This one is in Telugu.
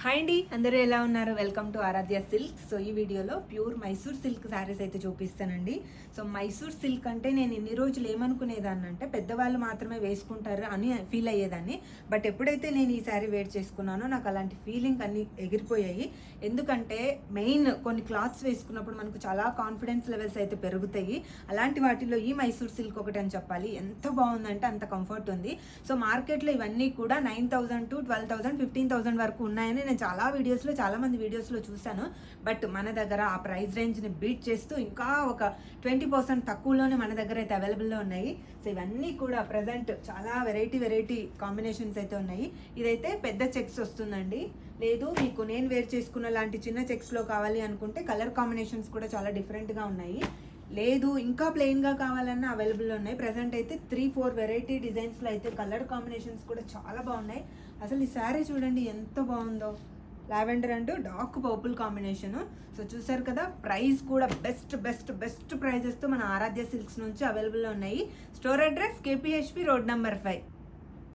హాయ్ అండి, అందరూ ఎలా ఉన్నారు? Welcome to Aaradhya silk. So ఈ వీడియోలో ప్యూర్ మైసూర్ సిల్క్ శారీస్ అయితే చూపిస్తానండి. సో మైసూర్ సిల్క్ అంటే నేను ఇన్ని రోజులు ఏమనుకునేదాన్ని అంటే పెద్దవాళ్ళు మాత్రమే వేసుకుంటారు అని ఫీల్ అయ్యేదాన్ని. బట్ ఎప్పుడైతే నేను ఈ శారీ వేర్ చేసుకున్నానో నాకు అలాంటి ఫీలింగ్ అన్ని ఎగిరిపోయాయి. ఎందుకంటే మెయిన్ కొన్ని క్లాత్స్ వేసుకున్నప్పుడు మనకు చాలా కాన్ఫిడెన్స్ లెవెల్స్ అయితే పెరుగుతాయి. అలాంటి వాటిలో ఈ మైసూర్ సిల్క్ ఒకటి అని చెప్పాలి. ఎంత బాగుందంటే అంత కంఫర్ట్ ఉంది. సో మార్కెట్లో ఇవన్నీ కూడా 9,000 to 12,000, 15,000 వరకు ఉన్నాయని నేను చాలా మంది వీడియోస్లో చూశాను. బట్ మన దగ్గర ఆ ప్రైస్ రేంజ్ని బీట్ చేస్తూ ఇంకా ఒక 20% తక్కువలోనే మన దగ్గర అయితే అవైలబుల్లో ఉన్నాయి. సో ఇవన్నీ కూడా ప్రజెంట్ చాలా వెరైటీ కాంబినేషన్స్ అయితే ఉన్నాయి. ఇదైతే పెద్ద చెక్స్ వస్తుందండి. లేదు మీకు నేను వేర్ చేసుకున్న లాంటి చిన్న చెక్స్లో కావాలి అనుకుంటే కలర్ కాంబినేషన్స్ కూడా చాలా డిఫరెంట్గా ఉన్నాయి. లేదు ఇంకా ప్లెయిన్గా కావాలన్నా అవైలబుల్ ఉన్నాయి. ప్రజెంట్ అయితే 3-4 వెరైటీ డిజైన్స్లో అయితే కలర్ కాంబినేషన్స్ కూడా చాలా బాగున్నాయి. అసలు ఈ శారీ చూడండి ఎంత బాగుందో. Lavender and dark purple combination. So చూసారు కదా, ప్రైస్ కూడా బెస్ట్ ప్రైజెస్తో మన ఆరాధ్య సిల్క్స్ నుంచి అవైలబుల్లో ఉన్నాయి. Store address KPHP road number 5.